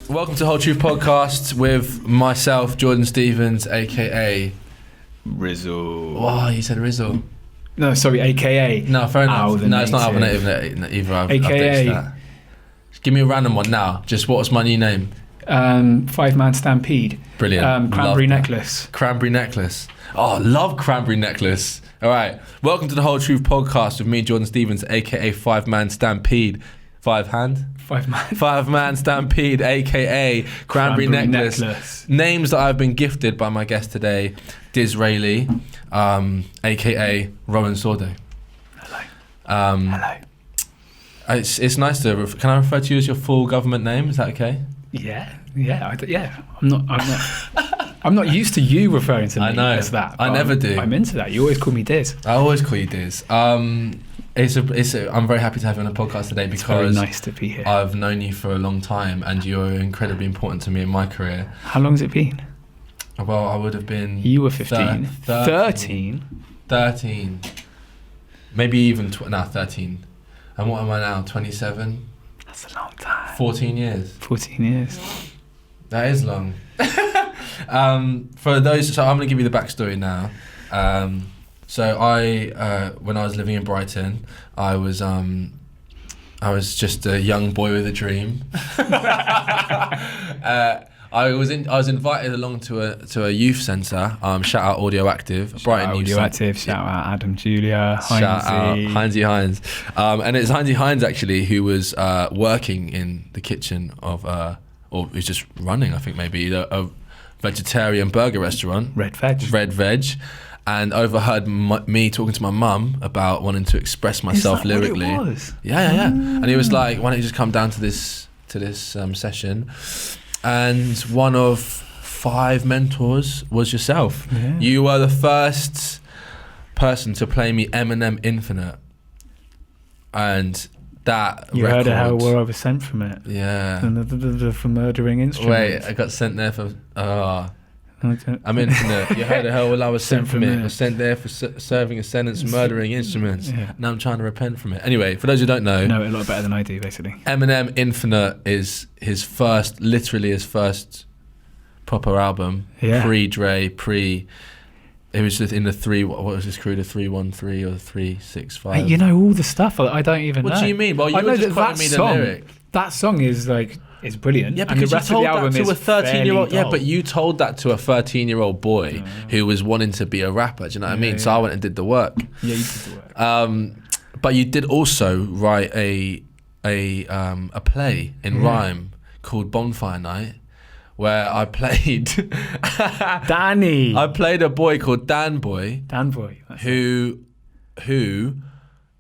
Welcome to Whole Truth Podcast with myself, Jordan Stevens, aka Rizzle. Oh, you said Rizzle. No, sorry, AKA. No, fair enough. No, it's not Alpha-native. Alpha-native either. I've AKA. ditched that. Just give me a random one now. Just what's my new name? 5-man Stampede. Brilliant. Cranberry Love that. Necklace. Cranberry Necklace. Oh, love Cranberry Necklace. All right. Welcome to the Whole Truth Podcast with me, Jordan Stevens, aka 5-man Stampede. 5-man Stampede, aka Cranberry Necklace. Names that I've been gifted by my guest today, Dizraeli, aka Rowan Sawday. Hello. Hello. It's nice to. Can I refer to you as your full government name? Is that okay? Yeah. I'm not used to you referring to me as that. I never do. I'm into that. You always call me Diz. I always call you Diz. I'm very happy to have you on the podcast today because it's very nice to be here. I've known you for a long time and you're incredibly important to me in my career. How long has it been? Well, I would have been... You were 15. 13. Maybe even... 13. And what am I now? 27? That's a long time. 14 years. 14 years. That is long. For those... So I'm going to give you the backstory now. So I, when I was living in Brighton, I was just a young boy with a dream. I was invited along to a youth centre. Shout out Audio Active, Brighton Youth Centre. Shout out Adam, Julia, Shout out Heinzie Hines, and it's Heinzie Hines actually who was working in the kitchen of, or who's just running, I think maybe a vegetarian burger restaurant. Red Veg. And overheard me talking to my mum about wanting to express myself lyrically. What it was? Yeah. And he was like, "Why don't you just come down to this session?" And one of 5 mentors was yourself. Yeah. You were the first person to play me Eminem Infinite, and that you record, heard how where I was sent from it. Yeah. For murdering instruments. Wait, I got sent there for. I'm Infinite. You heard the hell well I was sent from it. I was sent there for serving a sentence, murdering instruments. Yeah. Now I'm trying to repent from it. Anyway, for those who don't know, You know it a lot better than I do, basically. Eminem Infinite is his first proper album. Yeah. Pre-Dre, it was just in the 3, what was this crew, the 313 or the 365? Hey, you know all the stuff I don't even know. What do you mean? Well, you were just quoting me the lyric. That song is like... It's brilliant. Yeah, because and the rest you told of the album that to a is 13-year-old. fairly Yeah, but you told that to a 13-year-old boy who was wanting to be a rapper. Do you know what I mean? Yeah. So I went and did the work. Yeah, you did the work. But you did also write a play in rhyme called Bonfire Night, where I played Danny. I played a boy called Dan Boy, who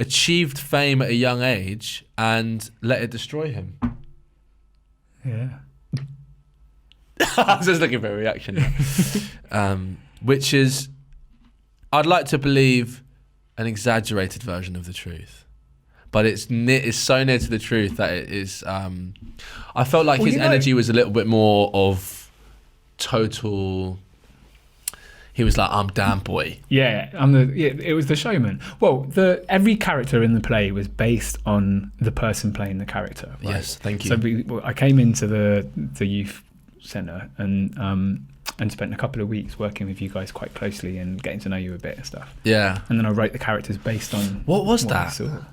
achieved fame at a young age and let it destroy him. Yeah. I was just looking for a reaction now. Which is, I'd like to believe, an exaggerated version of the truth, but it's so near to the truth that it is. I felt like his energy was a little bit more of total. He was like, "I'm Dan Boy." Yeah, it was the showman. Well, every character in the play was based on the person playing the character. Right? Yes, thank you. So I came into the youth centre and spent a couple of weeks working with you guys quite closely and getting to know you a bit and stuff. Yeah. And then I wrote the characters based on what was I that? saw.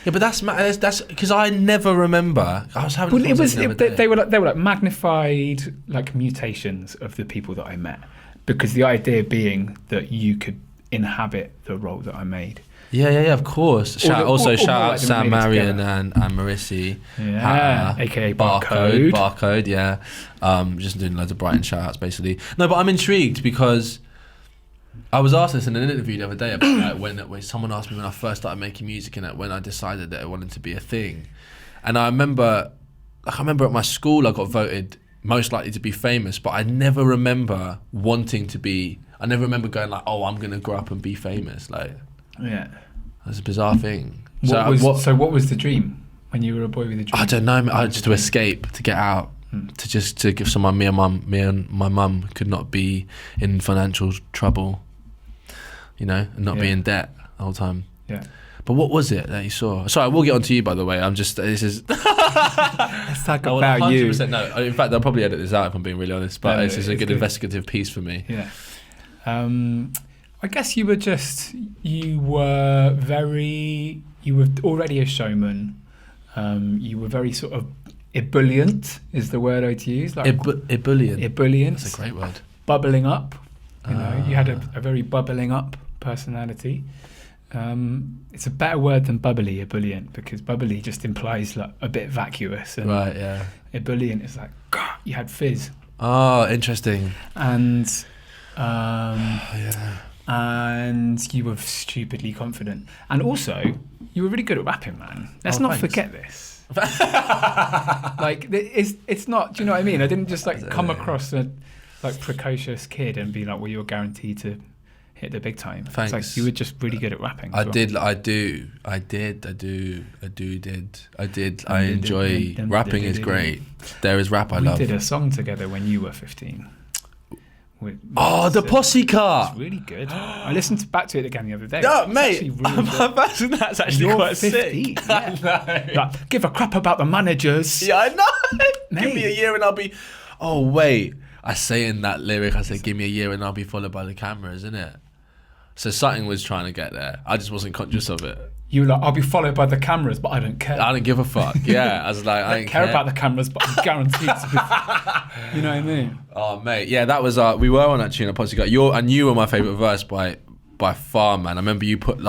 Yeah, but that's because I never remember. I was having. They were like magnified like mutations of the people that I met. Because the idea being that you could inhabit the role that I made. Yeah, of course. Shout out Sam Marion and Marissi. Yeah, aka Barcode. Barcode, yeah. Just doing loads of Brighton shout outs basically. No, but I'm intrigued because I was asked this in an interview the other day about when someone asked me when I first started making music and when I decided that I wanted to be a thing. And I remember at my school I got voted most likely to be famous, but I never remember wanting to be. I never remember going like, "Oh, I'm gonna grow up and be famous." Like, yeah, that's a bizarre thing. So what was the dream when you were a boy with a dream? I don't know. Just to escape, to get out, to give someone. Me and my mum could not be in financial trouble, and not be in debt the whole time. Yeah. But what was it that you saw? Sorry, we'll get on to you, by the way. This is... Let's talk about you. No, in fact, I'll probably edit this out if I'm being really honest, but No, this is a good good investigative piece for me. Yeah. I guess you were already a showman. You were very sort of ebullient is the word I'd use. Like Ebullient. Ebullient. That's a great word. Bubbling up. You had a very bubbling up personality. It's a better word than bubbly, ebullient, because bubbly just implies like a bit vacuous. And Right, yeah. ebullient is like, God, you had fizz. Oh, interesting. And Yeah. and you were stupidly confident. And also, you were really good at rapping, man. Let's Oh, not thanks. forget this. Like, it's not, do you know what I mean? I didn't just like come across a like precocious kid and be like, well, you're guaranteed to hit the big time. Thanks. It's like you were just really good at rapping. I enjoy rapping is great. There is rap I love. We did a song together when you were 15. The Posse Car. It's really good. I listened back to it again the other day. No, It's mate, actually really good. that's actually You're quite 15. sick. Yeah. I know. Like, give a crap about the managers. Yeah, I know. Mate. Give me a year and I'll be... Oh, wait. I say in that lyric, I said, give me a year and I'll be followed by the cameras, isn't it? So something was trying to get there. I just wasn't conscious of it. You were like, I'll be followed by the cameras, but I don't care. I don't give a fuck. Yeah, I was like, I I don't don't care about the cameras, but I'm guaranteed to be. You know what I mean? Oh, mate. Yeah, that was... we were on that tune, Posse Car. You were my favourite verse by far, man. I remember you put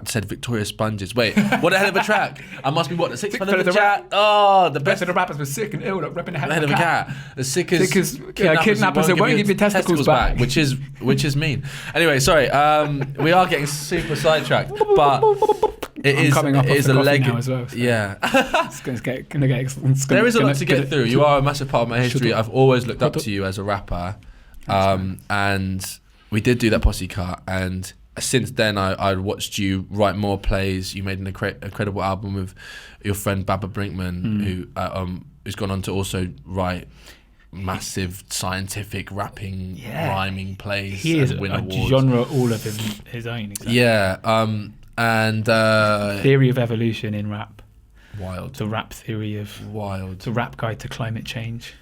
said Victoria Sponges. Wait, what a hell of a track. I must be the sixth Sick of the chat. Oh, the Best best of the rappers were sick and ill, like repping the head of a cat. The sickest kidnappers who won't give your testicles back. which is mean. Anyway, sorry. We are getting super sidetracked, but it is coming up it is off a the coffee leg. now as well, so. Yeah. There There is a lot to get through. You are a massive part of my history. I've always looked up to you as a rapper, and we did do that Posse Car, and since then I watched you write more plays. You made an incredible album with your friend Baba Brinkman, who's gone on to also write massive scientific rapping, rhyming plays. He is and win a awards. genre all of his own. Exactly. Yeah, and Theory of evolution in rap. wild, The rap theory of the rap guide to climate change.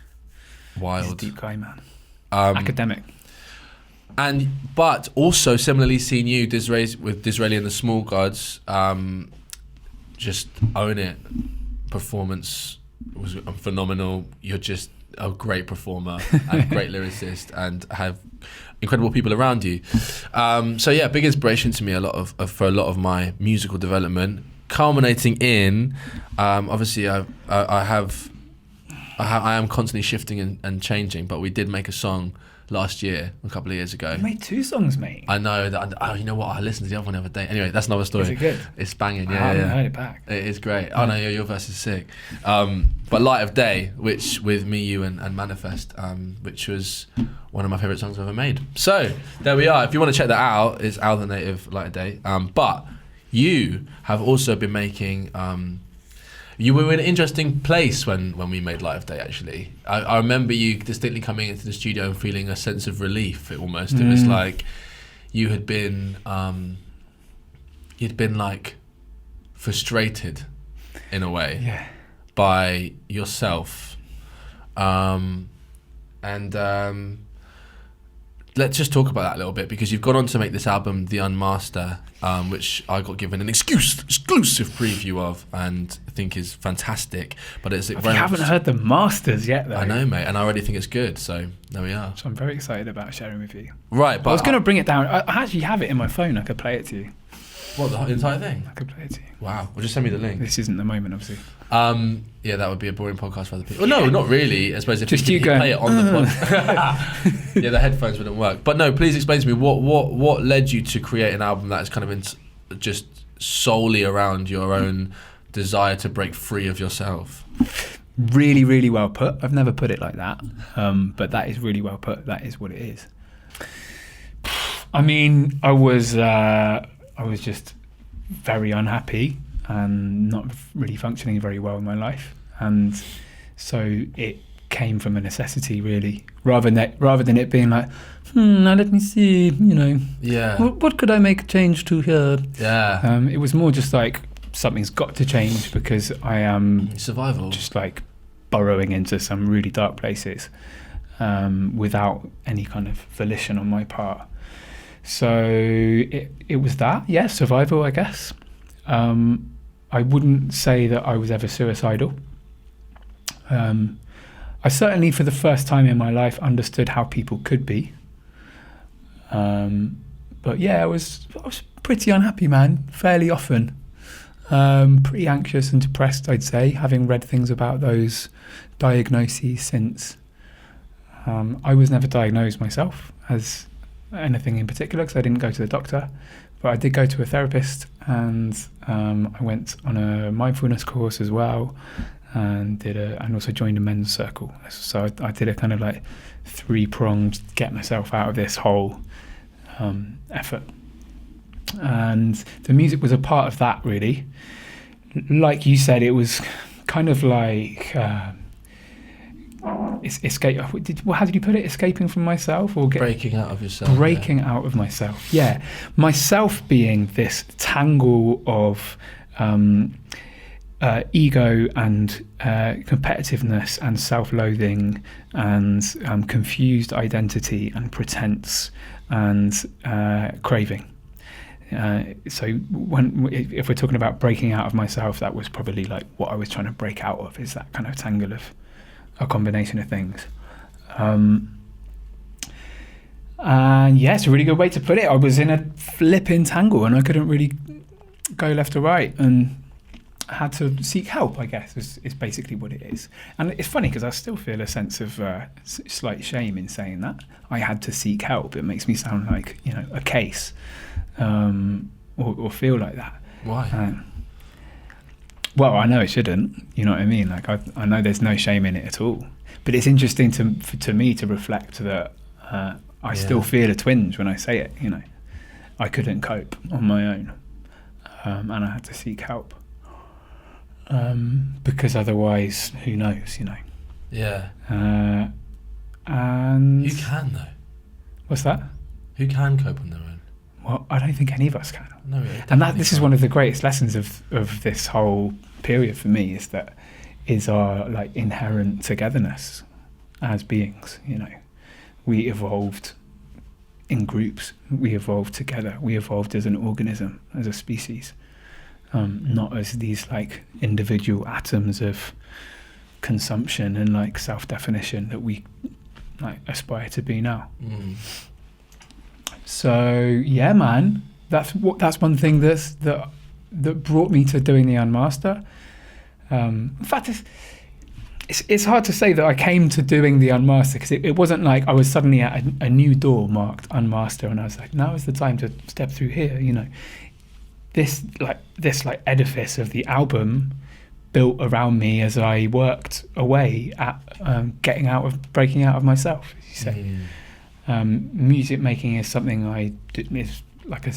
He's a wild, deep guy, man. Academic. But also similarly seen you with Dizraeli and the Small Gods, just own it. Performance was phenomenal. You're just a great performer and great lyricist, and have incredible people around you. So yeah, big inspiration to me for a lot of my musical development, culminating in obviously I am constantly shifting and changing, but we did make a song last year, a couple of years ago. You made 2 songs, mate. I know that. Oh, you know what? I listened to the other one the other day. Anyway, that's another story. Is it good? It's banging. I Yeah, haven't yeah. heard it back. It is great. Oh no, your verse is sick. But Light of Day, which with me, you, and Manifest, which was one of my favorite songs I've ever made. So there we are. If you want to check that out, it's Al the Native, Light of Day. But you have also been making. You were in an interesting place when we made Light of Day, actually. I remember you distinctly coming into the studio and feeling a sense of relief. It was like you had been like frustrated in a way by yourself. Let's just talk about that a little bit, because you've gone on to make this album, The Unmaster, which I got given an exclusive preview of, and I think is fantastic. But it's You haven't heard the masters yet, though. I know, mate, and I already think it's good. So there we are. So I'm very excited about sharing with you. Right, but I was going to bring it down. I actually have it in my phone. I could play it to you. What, the entire thing? I could play it to you. Wow. Well, just send me the link. This isn't the moment, obviously. Yeah, that would be a boring podcast for other people. Well, no, not really. I suppose if Just you you could going, play it on the podcast. Yeah, the headphones wouldn't work. But no, please explain to me what led you to create an album that is kind of just solely around your own desire to break free of yourself. Really, really well put. I've never put it like that, but that is really well put. That is what it is. I mean, I was just very unhappy and not really functioning very well in my life, and so it came from a necessity, really, rather than it being like, now let me see, what could I make a change to here? Yeah. It was more just like, something's got to change because I am survival, just like burrowing into some really dark places without any kind of volition on my part. So it was that, survival, I guess. I wouldn't say that I was ever suicidal. I certainly, for the first time in my life, understood how people could be. But yeah, I was pretty unhappy, man, fairly often. Pretty anxious and depressed, I'd say, having read things about those diagnoses since. I was never diagnosed myself as anything in particular because I didn't go to the doctor, but I did go to a therapist, and I went on a mindfulness course as well, and also joined a men's circle. So I did a kind of like 3-pronged get myself out of this whole effort. And the music was a part of that, really. Like you said, it was kind of like escape. How did you put it? Escaping from myself, or breaking out of yourself. Breaking out of myself. Yeah, myself being this tangle of ego and competitiveness and self-loathing and confused identity and pretense and craving. So if we're talking about breaking out of myself, that was probably like what I was trying to break out of, is that kind of tangle of a combination of things. And yeah, it's a really good way to put it. I was in a flipping tangle and I couldn't really go left or right, and I had to seek help, I guess, is basically what it is. And it's funny because I still feel a sense of slight shame in saying that. I had to seek help. It makes me sound like, a case, or feel like that. Why? Well, I know it shouldn't, you know what I mean? Like, I know there's no shame in it at all. But it's interesting to me to reflect that I still feel a twinge when I say it, I couldn't cope on my own, and I had to seek help. Because otherwise, who knows, Yeah. And... Who can, though? What's that? Who can cope on their own? Well, I don't think any of us can. No, and this is one of the greatest lessons of this whole period for me, is our like inherent togetherness as beings. We evolved in groups. We evolved together. We evolved as an organism, as a species, not as these like individual atoms of consumption and like self-definition that we like aspire to be now. Mm. So yeah, man, that's one thing that brought me to doing the Unmaster. In fact, it's hard to say that I came to doing the Unmaster, because it wasn't like I was suddenly at a new door marked Unmaster and I was like, now is the time to step through here. This edifice of the album built around me as I worked away at breaking out of myself, as you say. Music making is something is like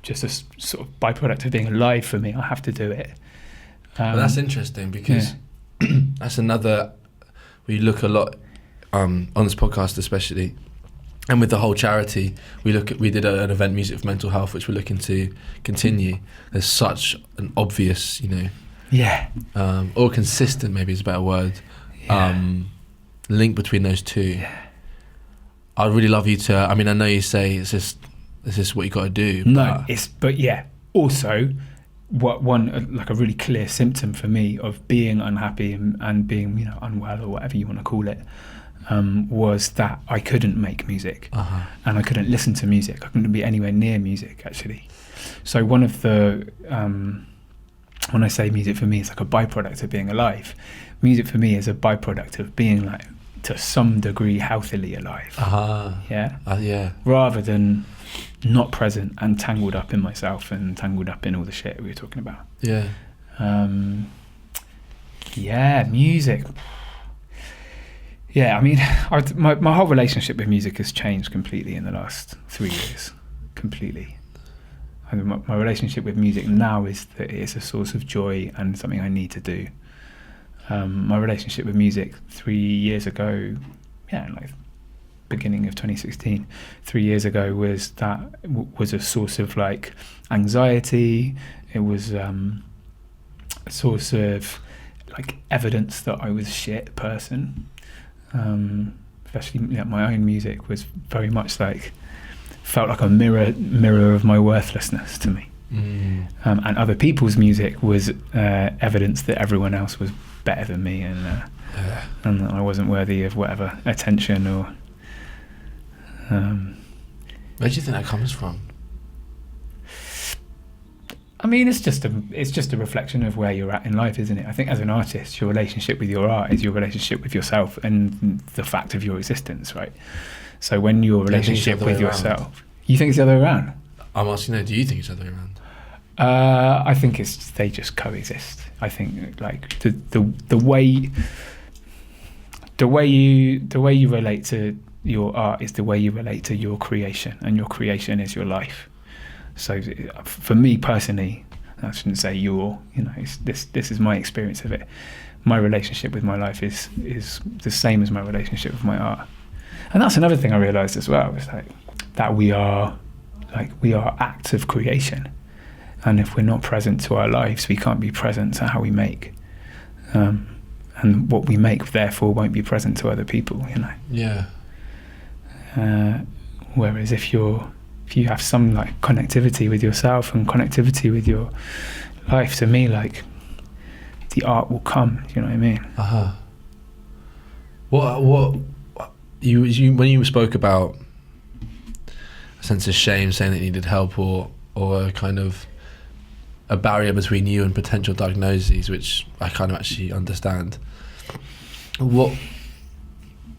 just a sort of byproduct of being alive for me. I have to do it. Well, that's interesting, because that's another, we look a lot on this podcast especially, and with the whole charity, we did an event, Music for Mental Health, which we're looking to continue. There's such an obvious, or consistent, maybe is a better word, link between those two. I'd really love you to, I know you say this is what you got to do. No, also like a really clear symptom for me of being unhappy and being, unwell, or whatever you want to call it, was that I couldn't make music, and I couldn't listen to music. I couldn't be anywhere near music, actually. So one of the, when I say music for me, it's like a byproduct of being alive. Music for me is a byproduct of being like, to some degree, healthily alive. Rather than not present and tangled up in myself and tangled up in all the shit we were talking about. Music. My whole relationship with music has changed completely in the last 3 years. Completely. My relationship with music now is that it's a source of joy and something I need to do. My relationship with music 3 years ago, like beginning of 2016, 3 years ago, was a source of like anxiety. It was a source of like evidence that I was a shit person. Especially my own music was very much like, felt like a mirror of my worthlessness to me. And other people's music was evidence that everyone else was better than me, and that I wasn't worthy of whatever attention or. Where do you think that comes from? I mean, it's just a reflection of where you're at in life, isn't it? I think as an artist, your relationship with your art is your relationship with yourself and the fact of your existence, right? So when your relationship with yourself, you think it's the other way around? I'm asking you, do you think it's the other way around? I think they just coexist. I think like the way you relate to your art is the way you relate to your creation, and your creation is your life. So for me personally, I shouldn't say this is my experience of it. My relationship with my life is the same as my relationship with my art. And that's another thing I realized as well, is like that we are acts of creation. And if we're not present to our lives, we can't be present to how we make. And what we make therefore won't be present to other people, Yeah. Whereas if you have some like connectivity with yourself and connectivity with your life, to me, like the art will come. Do you know what I mean? What you when you spoke about a sense of shame, saying that you needed help, or a kind of a barrier between you and potential diagnoses, which I kind of actually understand. When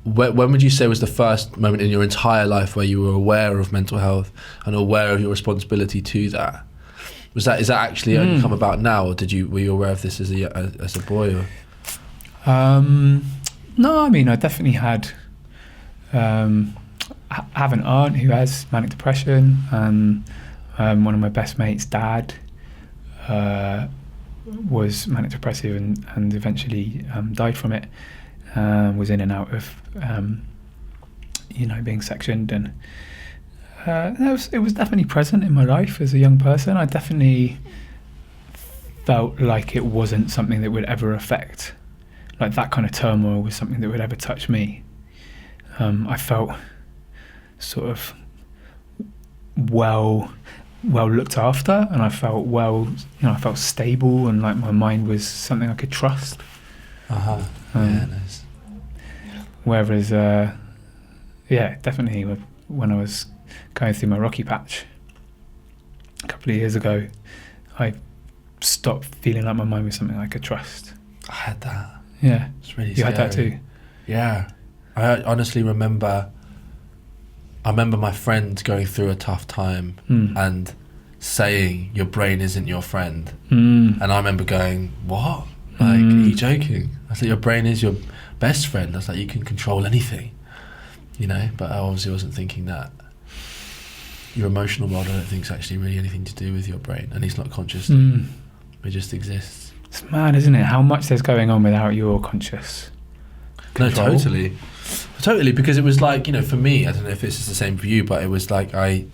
would you say was the first moment in your entire life where you were aware of mental health and aware of your responsibility to that? Is that actually only come about now, or were you aware of this as a boy? Or? No, I mean, I definitely had. I have an aunt who has manic depression. One of my best mates' dad was manic depressive and eventually died from it. Was in and out of being sectioned, and it was definitely present in my life as a young person. I definitely felt like it wasn't something that would ever affect, like that kind of turmoil was something that would ever touch me. I felt sort of well looked after, and I felt I felt stable, and like my mind was something I could trust. Yeah, nice. Whereas, definitely when I was going through my rocky patch a couple of years ago, I stopped feeling like my mind was something I could trust. I had that. Yeah. It's really scary. You had that too? Yeah. I honestly remember my friend going through a tough time and saying, your brain isn't your friend. And I remember going, what? Like, are you joking? I said, your brain is your best friend. I was like, you can control anything, but I obviously wasn't thinking that your emotional world, I don't think, is actually really anything to do with your brain, and it's not conscious. It just exists. It's mad, isn't it? How much there's going on without your conscious control. No, totally, because it was like, for me, I don't know if this is the same for you, but it was like I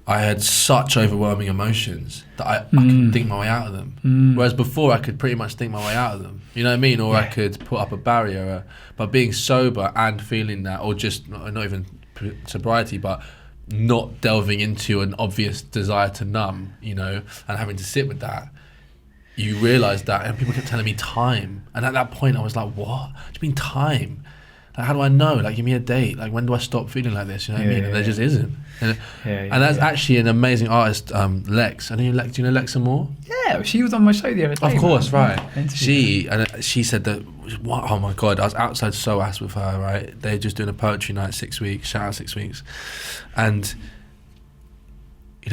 had such overwhelming emotions that I couldn't think my way out of them. Whereas before I could pretty much think my way out of them. You know what I mean? Or I could put up a barrier. But being sober and feeling that, or just not even sobriety, but not delving into an obvious desire to numb, and having to sit with that, you realise that, and people kept telling me time. And at that point I was like, what? What do you mean time? Like, how do I know? Like, give me a date. Like, when do I stop feeling like this? You know what I mean? And there just isn't. And that's actually an amazing artist, Lex. I know Lex. Do you know Lex and Moore? Yeah, she was on my show the other day. Of course, right. She said that. Oh my God, I was outside SOAS with her. Right, they're just doing a poetry night 6 weeks. Shout out 6 weeks, and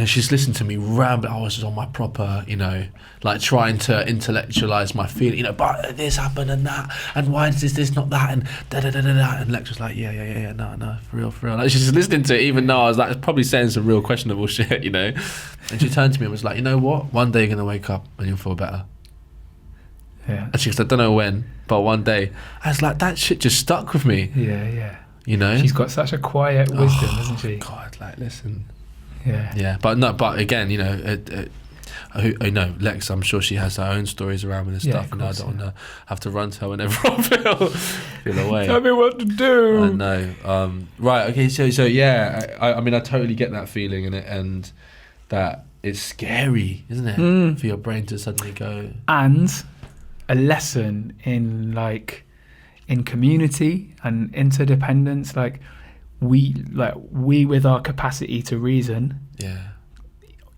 she's listened to me ramble. I was just on my proper, like trying to intellectualize my feeling, but this happened and that, and why is this not that, and da-da-da-da-da. And Lex was like, yeah, no, for real. Like, she's just listening to it, even though I was like, probably saying some real questionable shit, And she turned to me and was like, you know what? One day you're going to wake up and you'll feel better. Yeah. And she goes, I don't know when, but one day. I was like, that shit just stuck with me. Yeah. You know? She's got such a quiet wisdom, hasn't she? God, like, listen. Yeah. Yeah, but again, you know, I know Lex, I'm sure she has her own stories around with this stuff, and I don't want to have to run to her whenever I feel away. Tell me what to do. I know. Right, okay, so yeah, I mean, I totally get that feeling in it, and that it's scary, isn't it, for your brain to suddenly go. And a lesson in community and interdependence, like we with our capacity to reason. Yeah.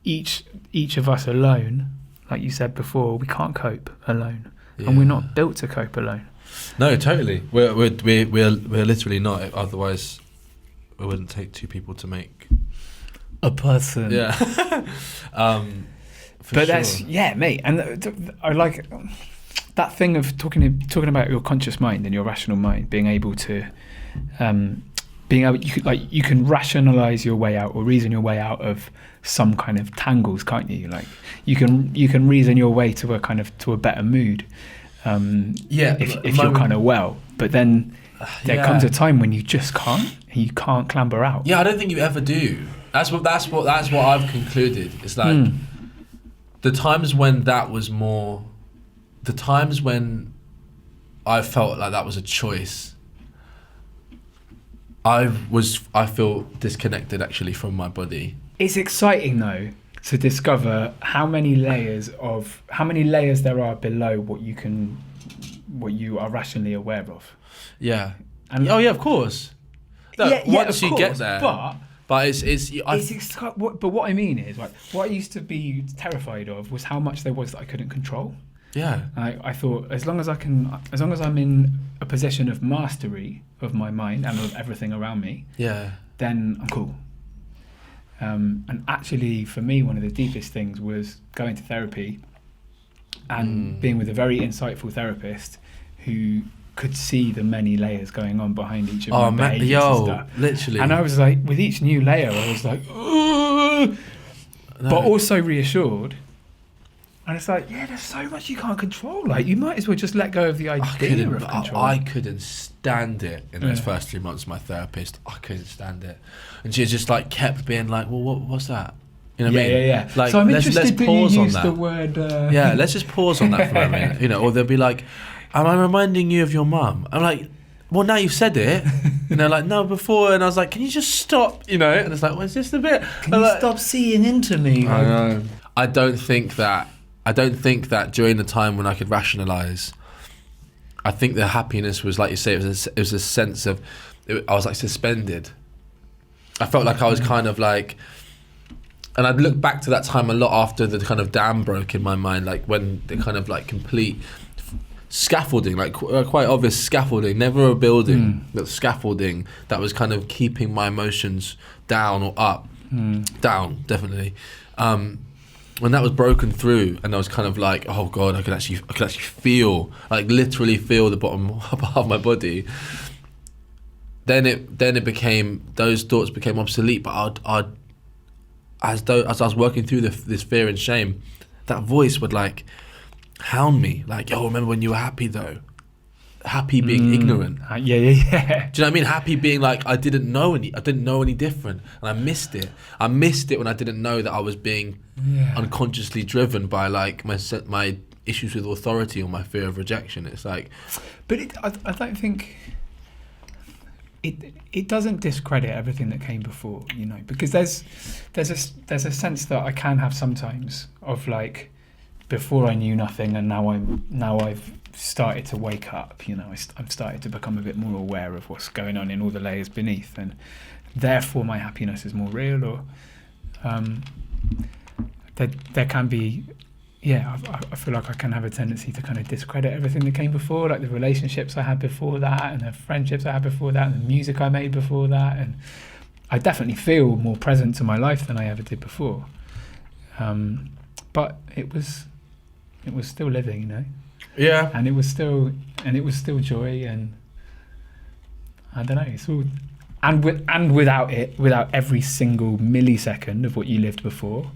Each of us alone, like you said before, we can't cope alone, and we're not built to cope alone. No, totally. We're literally not. Otherwise, it wouldn't take two people to make a person. Yeah. But that's mate. And I like that thing of talking about your conscious mind and your rational mind being able to, you can rationalize your way out or reason your way out of some kind of tangles, can't you? Like you can reason your way to a better mood. If you're kind of well, but then there comes a time when you just can't. You can't clamber out. Yeah, I don't think you ever do. That's what I've concluded. It's like the times when that was more, the times when I felt like that was a choice. I feel disconnected actually from my body. It's exciting though to discover how many layers there are below what you are rationally aware of. Yeah. And of course. Look, once you get there, but but what I mean is, like, what I used to be terrified of was how much there was that I couldn't control. Yeah. I thought as long as I'm in a position of mastery of my mind and of everything around me, then I'm cool. And actually, for me, one of the deepest things was going to therapy and being with a very insightful therapist who could see the many layers going on behind each of my behaviours and stuff. Literally. And I was like, with each new layer, I was like, but also reassured. And it's like, there's so much you can't control. Like, you might as well just let go of the idea of control. I couldn't stand it in those first 3 months. My therapist, I couldn't stand it, and she just like kept being like, "Well, what's that?" You know what I mean? Yeah. Like, so I'm let's interested that pause you on use that. the word. Let's just pause on that for a minute. You know, or they'll be like, "Am I reminding you of your mum?" I'm like, well, now you've said it. And they're like, no, before. And I was like, can you just stop? You know? And it's like, well, it's just a bit. Can you stop seeing into me? I know. I don't think that during the time when I could rationalise, I think the happiness was, like you say, it was a sense of, I was like suspended. I felt like I was kind of like, and I'd look back to that time a lot after the kind of dam broke in my mind, like when the kind of like complete scaffolding, like quite obvious scaffolding, never a building, but scaffolding that was kind of keeping my emotions down or up, down definitely. When that was broken through, and I was kind of like, oh god, I could actually feel, like literally feel the bottom half of my body. Then it became, those thoughts became obsolete. But as I was working through this fear and shame, that voice would like hound me, like, oh, remember when you were happy though? Happy being ignorant. Yeah. Do you know what I mean? Happy being like, I didn't know any different, and I missed it. I missed it when I didn't know that I was being unconsciously driven by like my issues with authority or my fear of rejection. It's like, but I don't think it doesn't discredit everything that came before, you know, because there's a sense that I can have sometimes of like, before I knew nothing, and now I've started to wake up, you know, I've started to become a bit more aware of what's going on in all the layers beneath, and therefore my happiness is more real. Or there can be, I feel like I can have a tendency to kind of discredit everything that came before, like the relationships I had before that, and the friendships I had before that, and the music I made before that, and I definitely feel more present to my life than I ever did before. But it was still living, you know. yeah. And it was still joy, and I don't know, it's all, without every single millisecond of what you lived before,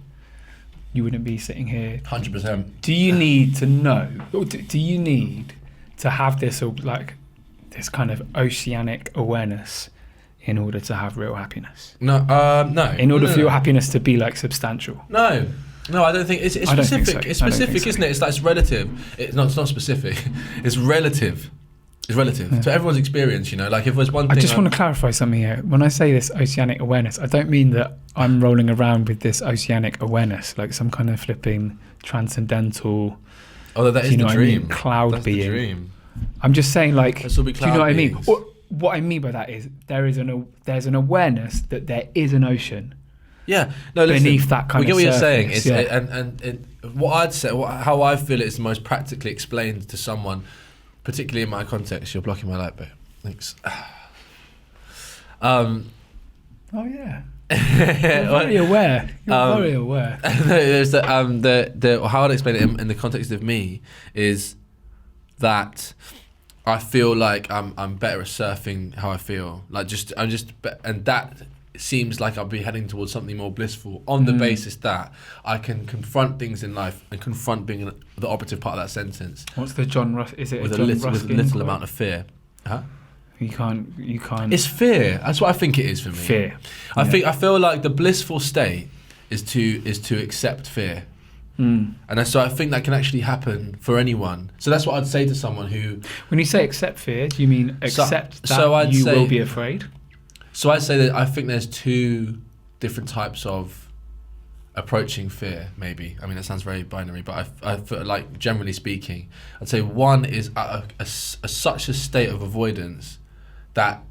you wouldn't be sitting here. 100%. Do you need to know, or do you need to have this, like, this kind of oceanic awareness in order to have real happiness? No, no. In order no, for your happiness to be, like, substantial? No, I don't think it's I don't think specific. so. It's specific, isn't it? It's like, it's relative. It's not specific. It's relative. It's relative to everyone's experience, you know. Like, if there's one thing, I just want to clarify something here. When I say this oceanic awareness, I don't mean that I'm rolling around with this oceanic awareness, like some kind of flipping transcendental. Although that is the dream. Cloud That's being. the dream. I'm just saying, like, This will be do you know what I mean? beings. What I mean by that is there's an awareness that there is an ocean. Yeah, no. Listen, Beneath that kind we get of what you're saying. surface, It's, yeah. and what I'd say, how I feel it is most practically explained to someone, particularly in my context. You're blocking my light, babe. Thanks. Oh yeah. You're very aware. You're very aware. There's the how I'd explain it in the context of me is that I feel like I'm better at surfing how I feel. Like and that seems like I'll be heading towards something more blissful on the basis that I can confront things in life, and confront being the operative part of that sentence. What's the John Russ? Is it with a a John little, Ruskin with little quote? amount of fear? Huh? You can't. It's fear. That's what I think it is for me. Fear. I Yeah. feel like the blissful state is to accept fear. And so I think that can actually happen for anyone. So that's what I'd say to someone who. When you say accept fear, do you mean accept that I'd you say, will be afraid? So I'd say that I think there's two different types of approaching fear, maybe. I mean, that sounds very binary, but I feel like, generally speaking, I'd say one is such a state of avoidance that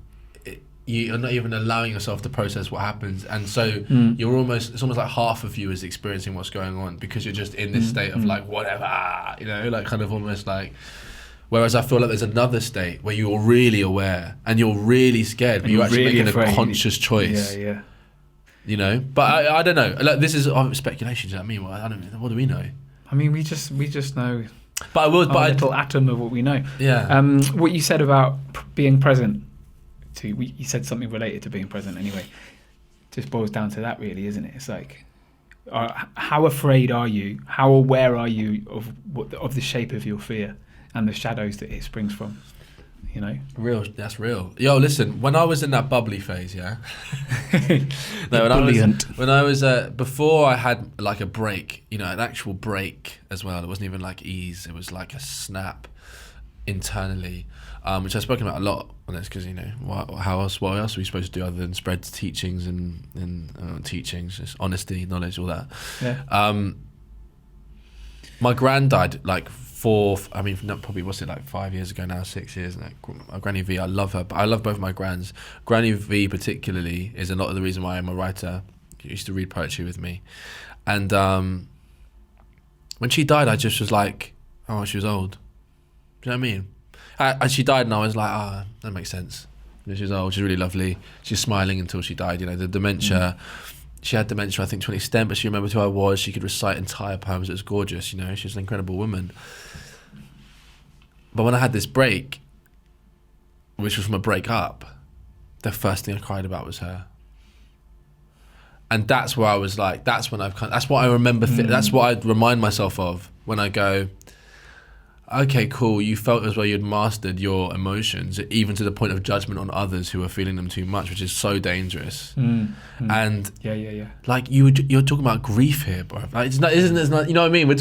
you're not even allowing yourself to process what happens, and so it's almost like half of you is experiencing what's going on because you're just in this state of like whatever, you know, like kind of almost like. Whereas I feel like there's another state where you're really aware and you're really scared, but you're actually really making afraid. a conscious choice. Yeah. You know, but I don't know. Like, this is speculation. Do you know what I mean? Well, I don't know. What do we know? I mean, we just know. But I would. A little atom of what we know. Yeah. What you said about being present. You said something related to being present. Anyway, just boils down to that, really, isn't it? It's like, how afraid are you? How aware are you of the shape of your fear and the shadows that it springs from? You know, That's real. Yo, listen. When I was in that bubbly phase, yeah. When I was before I had like a break, you know, an actual break as well. It wasn't even like ease. It was like a snap internally, which I've spoken about a lot on this because, you know, what else are we supposed to do other than spread teachings and teachings, just honesty, knowledge, all that. Yeah. My gran died like probably what's it, like 5 years ago now, 6 years. Like, Granny V, I love her, but I love both my grans. Granny V particularly is a lot of the reason why I'm a writer. She used to read poetry with me, and when she died, I just was like, oh, she was old. Do you know what I mean? And she died, and I was like, that makes sense. You know, she was old. She's really lovely. She's smiling until she died. You know, the dementia. She had dementia, I think, to an extent, but she remembered who I was. She could recite entire poems. It was gorgeous, you know. She was an incredible woman. But when I had this break, which was from a break-up, the first thing I cried about was her. And that's where I was like, that's what I remember, that's what I remind myself of when I go, okay, cool, you felt as though you'd mastered your emotions, even to the point of judgment on others who are feeling them too much, which is so dangerous. And yeah. like you're talking about grief here, bro. Like, it's not, you know what I mean? We're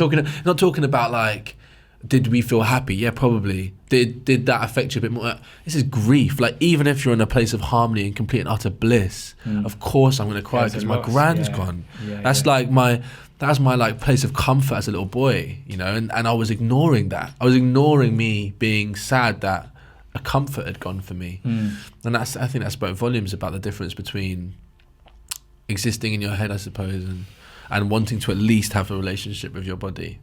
not talking about like, did we feel happy? Yeah, probably. Did that affect you a bit more? This is grief. Like, even if you're in a place of harmony and complete and utter bliss, of course I'm going to cry because my gran's gone. That's like my like place of comfort as a little boy, you know. And I was ignoring that. I was ignoring me being sad that a comfort had gone for me. And I think that spoke volumes about the difference between existing in your head, I suppose, and wanting to at least have a relationship with your body.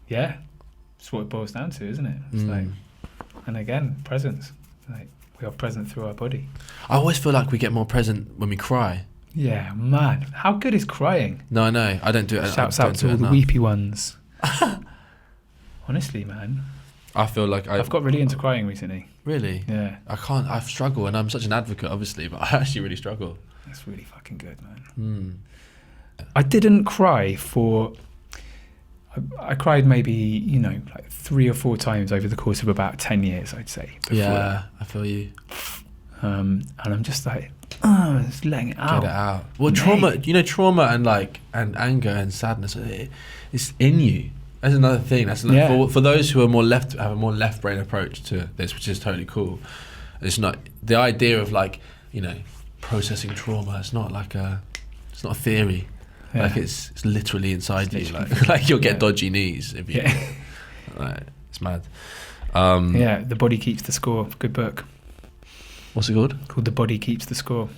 Yeah, that's what it boils down to, isn't it? It's like, and again, presence. Like, we are present through our body. I always feel like we get more present when we cry. Yeah, man. How good is crying? No, I know. I don't do it. Shouts out to all the weepy ones. Honestly, man. I feel like I've got really into crying recently. Really? Yeah. I struggle, and I'm such an advocate, obviously, but I actually really struggle. That's really fucking good, man. I didn't cry for. I cried maybe, like 3 or 4 times over the course of about 10 years, I'd say. Yeah, I feel you. And I'm just like, just letting it out. Get it out. Well, trauma and anger and sadness, it's in you. That's another thing. For those who are have a more left brain approach to this, which is totally cool. It's not the idea of processing trauma. It's not it's not a theory. Yeah. Like it's literally inside you. Like you'll get dodgy knees if you. Right, it's mad. The Body Keeps the Score. Good book. What's it called? Called The Body Keeps the Score.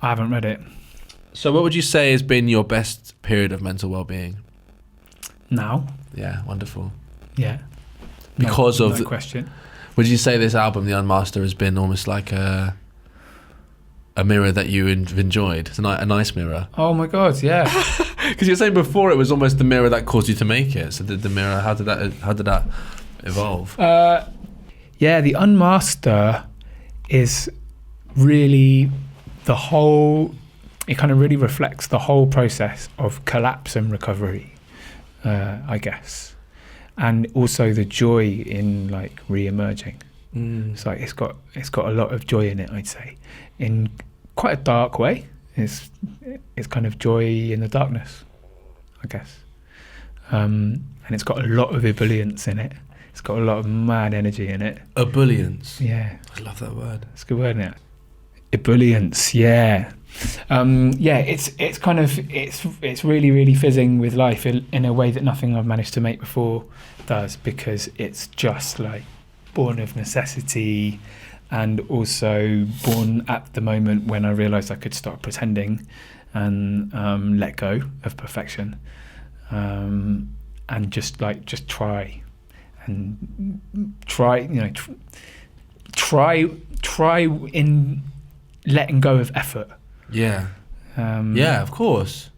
I haven't read it. So, what would you say has been your best period of mental well-being? Now. Yeah, wonderful. Yeah. Because of no question. Would you say this album, The Unmaster, has been almost like a mirror that you enjoyed? It's a nice mirror. Oh my God, yeah. Because you were saying before it was almost the mirror that caused you to make it. So the mirror, how did that evolve? The Unmaster is really the whole. It kind of really reflects the whole process of collapse and recovery, I guess, and also the joy in re-emerging. It's like it's got a lot of joy in it, I'd say, in quite a dark way. It's kind of joy in the darkness, I guess, and it's got a lot of ebullience in it. It's got a lot of mad energy in it. Ebullience. Yeah, I love that word. It's a good word, isn't it? Ebullience. Yeah. It's kind of it's really, really fizzing with life in a way that nothing I've managed to make before does, because it's just born of necessity, and also born at the moment when I realised I could stop pretending and let go of perfection, and just try in letting go of effort. Yeah. Of course.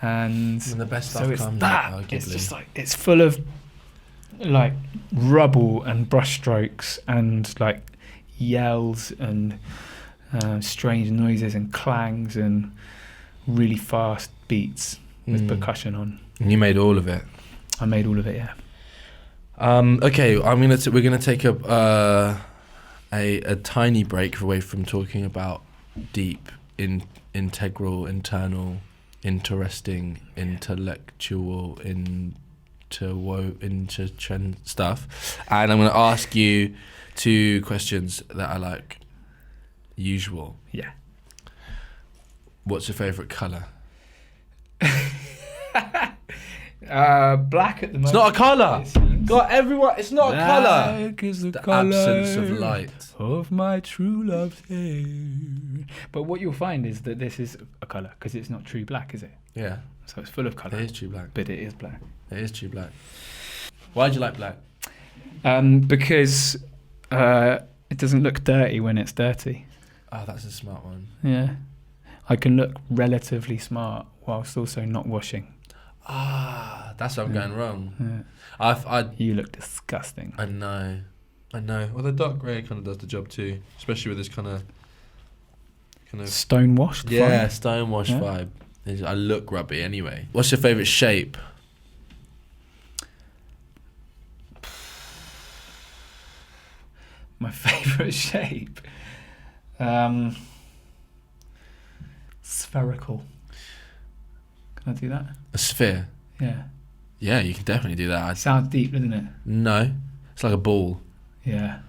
And the best so stuff it's comes that. out, It's just it's full of rubble and brushstrokes and yells and strange noises and clangs and really fast beats with percussion on. And you made all of it. I made all of it, yeah. Okay, we're gonna take a tiny break away from talking about deep, integral, internal, interesting, intellectual, intertrend stuff, and I'm gonna ask you 2 questions that are usual. Yeah. What's your favourite colour? Black at the moment. It's not a colour. God, everyone, it's not a colour. Black is the absence of light of my true love's hair. But what you'll find is that this is a colour, because it's not true black, is it? Yeah. So it's full of colour. It is true black. But it is black. It is true black. Why do you like black? Because it doesn't look dirty when it's dirty. Oh, that's a smart one. Yeah. I can look relatively smart whilst also not washing. That's where I'm going wrone. Yeah. You look disgusting. I know. Well, the dark grey kind of does the job too, especially with this kind of stonewashed. Yeah, vibe. stonewashed vibe. I look grubby anyway. What's your favourite shape? My favourite shape? Spherical. Can I do that? A sphere? Yeah. Yeah, you can definitely do that. Sounds deep, doesn't it? No. It's like a ball. Yeah.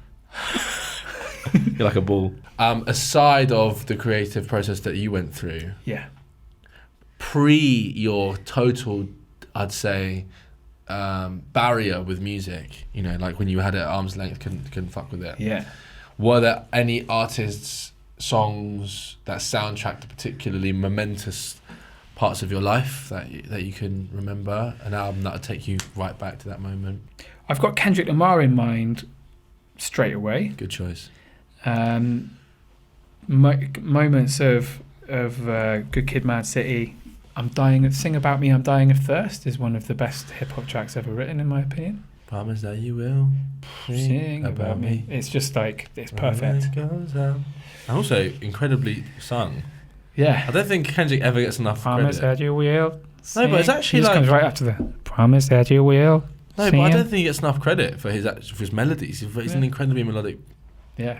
You're like a ball. Aside of the creative process that you went through. Yeah. Pre your total, I'd say, barrier with music, when you had it at arm's length, couldn't fuck with it. Yeah. Were there any artists, songs that soundtracked to particularly momentous parts of your life that you can remember? An album that would take you right back to that moment? I've got Kendrick Lamar in mind straight away. Good choice. Moments of Good Kid, Mad City. Sing About Me, I'm Dying of Thirst is one of the best hip hop tracks ever written, in my opinion. Promise that you will sing about me. It's just it's perfect. And also incredibly sung. Yeah. I don't think Kendrick ever gets enough Promise credit. that you will. No, but it's actually He just comes right after the promise that you will. No, but I don't think he gets enough credit for his melodies. He's an incredibly melodic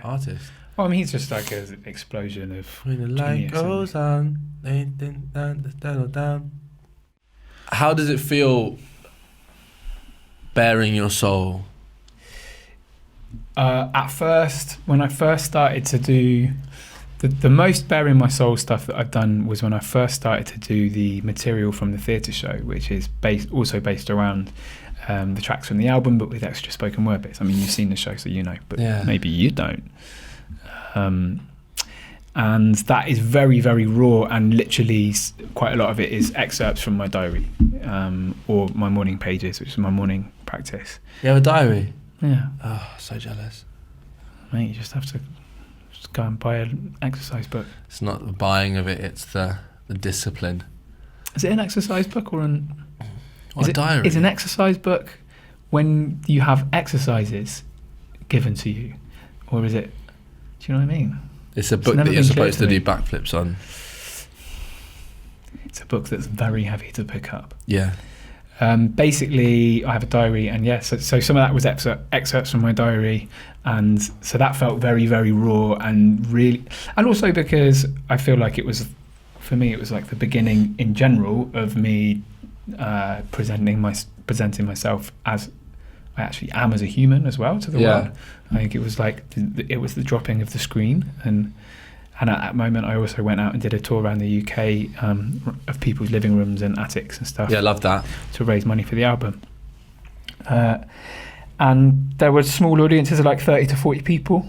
artist. Well, I mean, he's just like an explosion of When the light genius, goes on, down. How does it feel bearing your soul? At first, when I first started to do the most bearing my soul stuff that I've done was when I first started to do the material from the theatre show, which is also based around the tracks from the album, but with extra spoken word bits. I mean, you've seen the show, so you know, but maybe you don't. And that is very, very raw, and literally quite a lot of it is excerpts from my diary or my morning pages, which is my morning practice. You have a diary? Yeah. Oh, so jealous. Mate, you just have to go and buy an exercise book. It's not the buying of it, it's the discipline. Is it an exercise book or a diary? Is an exercise book when you have exercises given to you? Or is it, do you know what I mean? It's a book that you're supposed to do backflips on. It's a book that's very heavy to pick up. Yeah. Basically, I have a diary, and so some of that was excerpts from my diary, and so that felt very, very raw, and really, and also because I feel like it was, for me, it was like the beginning in general of me presenting myself as I actually am as a human as well to the world. I think it was like it was the dropping of the screen, and at that moment I also went out and did a tour around the UK of people's living rooms and attics and stuff. Yeah, I love that. To raise money for the album. And there were small audiences of like 30 to 40 people,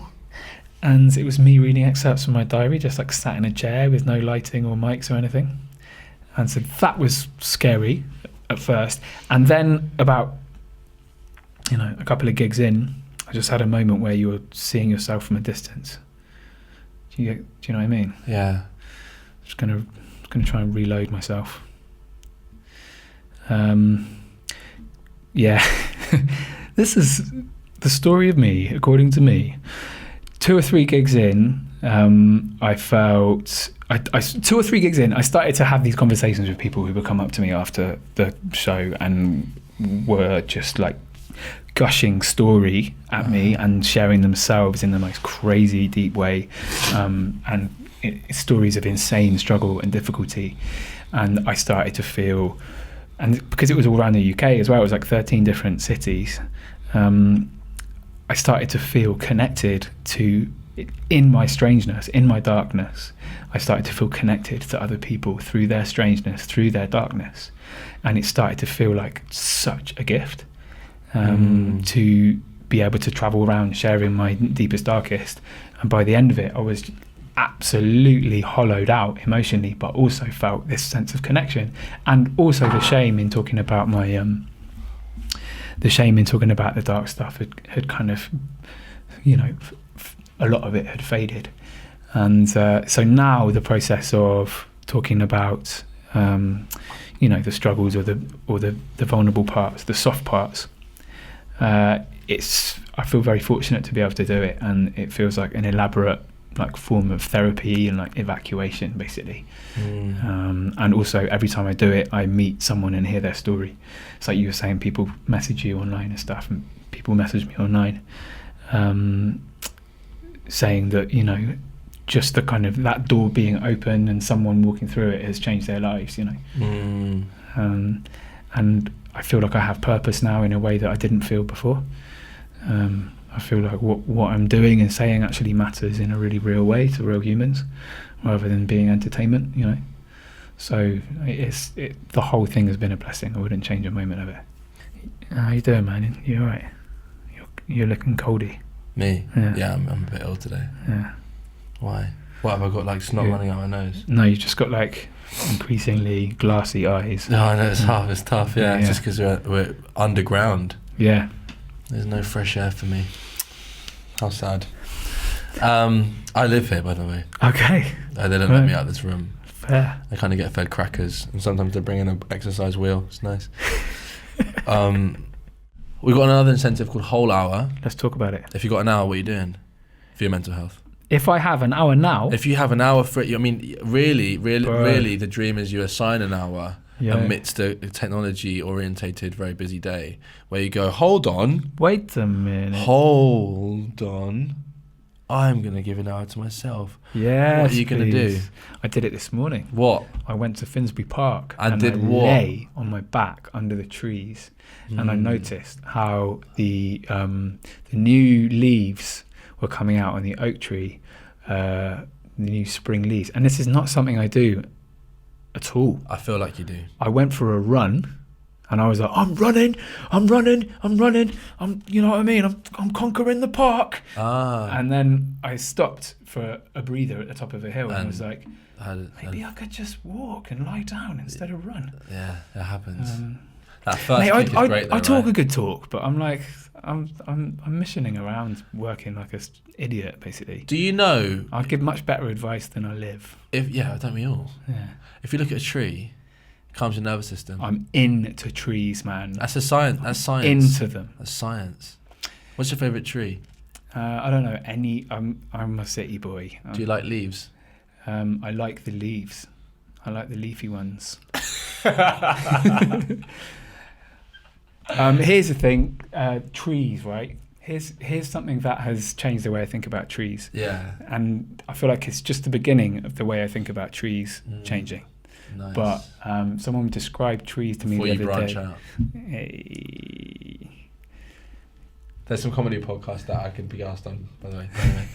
and it was me reading excerpts from my diary, just like sat in a chair with no lighting or mics or anything. And so that was scary at first, and then about a couple of gigs in, I just had a moment where you were seeing yourself from a distance. Do you know what I mean? Yeah. Just gonna try and reload myself. Yeah. This is the story of me, according to me. 2 or 3 gigs in, I felt 2 or 3 gigs in, I started to have these conversations with people who would come up to me after the show and were just like gushing story at me and sharing themselves in the most crazy deep way, and stories of insane struggle and difficulty. And I started to feel, and because it was all around the UK as well, it was like 13 different cities, I started to feel connected to, in my strangeness, in my darkness, I started to feel connected to other people through their strangeness, through their darkness. And it started to feel like such a gift. To be able to travel around sharing my deepest, darkest, and by the end of it I was absolutely hollowed out emotionally, but also felt this sense of connection, and also the shame in talking about my the dark stuff had kind of, a lot of it had faded, and so now the process of talking about the struggles or the vulnerable parts, the soft parts, I feel very fortunate to be able to do it, and it feels like an elaborate form of therapy and evacuation basically. And also every time I do it I meet someone and hear their story. It's like you were saying, people message you online and stuff, and people message me online saying that just the kind of that door being open and someone walking through it has changed their lives, and I feel like I have purpose now in a way that I didn't feel before. I feel like what I'm doing and saying actually matters in a really real way to real humans, rather than being entertainment, So the whole thing has been a blessing. I wouldn't change a moment of it. How you doing, man? You all right? You're looking coldy. Me? Yeah, I'm a bit ill today. Yeah. Why? What, have I got snot running out my nose? No, you just got increasingly glassy eyes. No, I know, it's tough, yeah. It's just because we're underground. Yeah. There's no fresh air for me. How sad. I live here, by the way. Okay. They don't let me out of this room. Fair. I kind of get fed crackers, and sometimes they bring in an exercise wheel. It's nice. We've got another incentive called Whole Hour. Let's talk about it. If you've got an hour, what are you doing for your mental health? If I have an hour now, If you have an hour for it, I mean, really, Bro. really, the dream is you assign an hour Yeah. amidst a technology-orientated, very busy day, where you go, hold on, wait a minute. hold on, I'm gonna give an hour to myself. Yes, What are you gonna do? I did it this morning. What? I went to Finsbury Park And did I what? lay on my back under the trees, and I noticed how the new leaves were coming out on the oak tree, the new spring leaves. And this is not something I do at all. I feel like you do. I went for a run, and I was like, I'm running, you know what I mean? I'm conquering the park. And then I stopped for a breather at the top of a hill, and I was like, maybe I could just walk and lie down instead of run. Yeah, that happens. That first Mate, kick is great though, I talk right? a good talk, but I'm like, I'm missioning around, working like a idiot, basically. Do you know? I'd give much better advice than I live. Don't we all? Yeah. If you look at a tree, it calms your nervous system. I'm into trees, man. That's science. That's science. Into them. That's science. What's your favourite tree? I don't know any. I'm a city boy. Do you like leaves? I like the leaves. I like the leafy ones. Here's the thing, trees, right? Here's something that has changed the way I think about trees. Yeah. And I feel like it's just the beginning of the way I think about trees changing. Nice. But someone described trees to me Before you the other branch day. out. Hey. There's some comedy podcasts that I could be asked on, by the way. Anyway.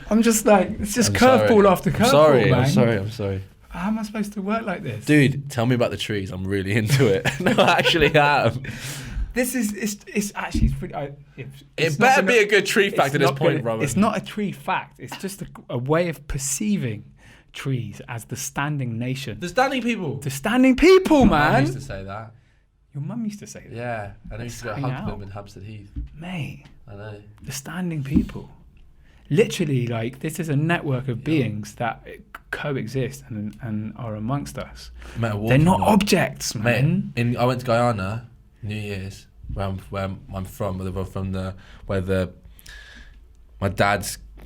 I'm just like, it's just I'm curveball sorry. after curveball, Sorry, man. I'm sorry. How am I supposed to work like this? Dude, tell me about the trees. I'm really into it. No, I actually am. This is, it's actually, it's pretty, It better be a good tree fact at this point, Rowan. It's not a tree fact. It's just a way of perceiving trees as the standing nation. The standing people. The standing people, I man. used to say that. Your mum used to say that. Yeah, and I used to go Hang hug out. them in Hampstead Heath. Mate, I know. the standing people. Literally, like, this is a network of beings that coexist and are amongst us. Mate, They're not objects, man. Mate, I went to Guyana, New Year's, where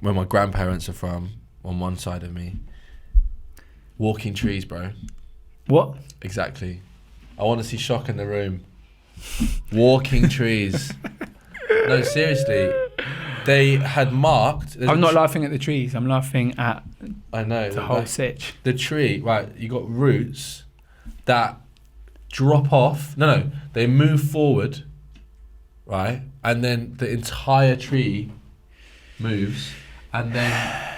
my grandparents are from, on one side of me. Walking trees, bro. What? Exactly. I want to see shock in the room. Walking trees. No, seriously. They had marked. I'm not laughing at the trees. I'm laughing at I know. the whole like, sitch. the tree, right, you got roots that drop off. No, they move forward, right? And then the entire tree moves, and then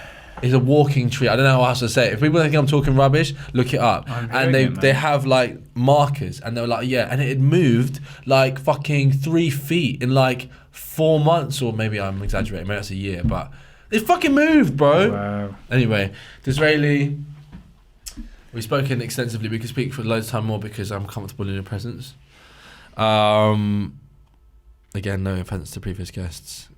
it's a walking tree. I don't know how else to say it. If people think I'm talking rubbish, look it up. I'm And hearing it, they man. have like markers, and they were like, yeah, and it had moved like fucking 3 feet in like 4 months, or maybe I'm exaggerating, maybe that's a year, but it fucking moved, bro. Wow. Anyway, Dizraeli, we've spoken extensively. We could speak for loads of time more because I'm comfortable in your presence. Again, no offense to previous guests.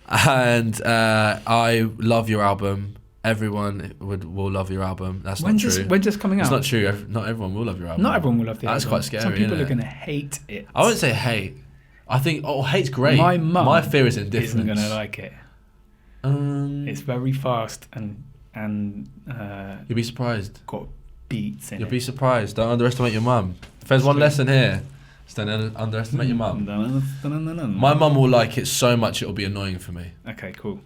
And I love your album. Everyone will love your album. That's not true. When's this coming out? It's not true. Not everyone will love your album. Not everyone will love the That's album. quite scary, Some people isn't are it? going to hate it. I wouldn't say hate. I think, hate's great. My mum My fear is indifference. isn't going to like it. It's very fast and You'll be surprised. got beats in You'll it. be surprised. Don't underestimate your mum. If there's one lesson here, it's don't underestimate your mum. My mum will like it so much it'll be annoying for me. Okay, cool.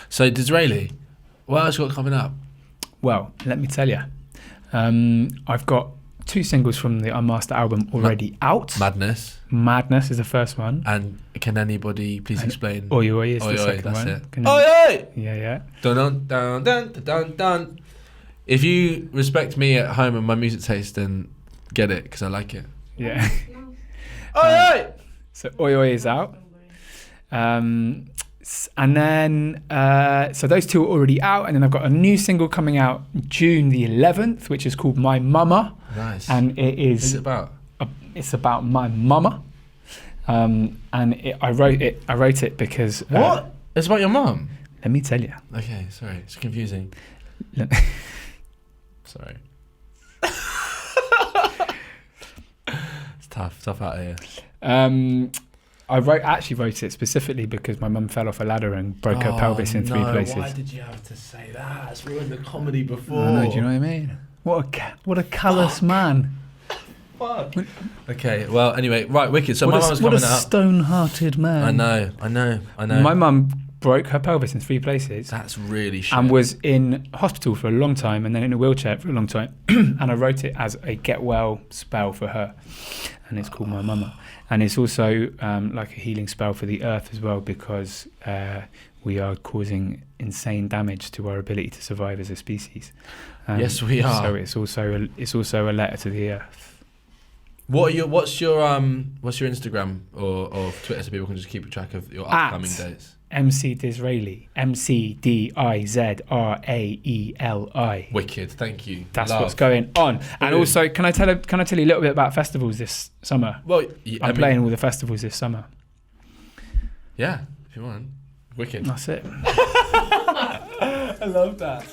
So Dizraeli, what else you got coming up? Well, let me tell you. I've got 2 singles from the Unmastered album already out. Madness. Madness is the first one. And can anybody please explain? Oi Oi is Oi, the oi, second that's one. it. Can Oi, you- oi! Yeah. Dun dun dun dun dun dun. If you respect me at home and my music taste, then get it because I like it. Yeah. Oi, oi! So Oi Oi is out. And then, so those 2 are already out. And then I've got a new single coming out June the 11th, which is called My Mama. Nice. And it What's is, it about? it's about my mama. And I wrote it because... What? It's about your mum? Let me tell you. Okay, sorry. It's confusing. Let- Sorry. It's tough out here. I actually wrote it specifically because my mum fell off a ladder and broke her pelvis in 3 places. Why did you have to say that? It's ruined the comedy before. I know, do you know what I mean? What a callous man. Fuck. Okay, well, anyway, right, wicked. So my mum was what coming a out. stone-hearted man. I know. My mum broke her pelvis in 3 places. That's really shit. And was in hospital for a long time and then in a wheelchair for a long time. And I wrote it as a get well spell for her. And it's called My Mama. And it's also like a healing spell for the earth as well, because we are causing insane damage to our ability to survive as a species. Yes, we are. So it's also a letter to the earth. What's your Instagram or Twitter so people can just keep track of your upcoming dates? MC Dizraeli, MCDIZRAELI. Wicked, thank you. That's what's going on. And also, can I tell you a little bit about festivals this summer? Well, I'm playing all the festivals this summer. Yeah, if you want. Wicked. That's it. I love that.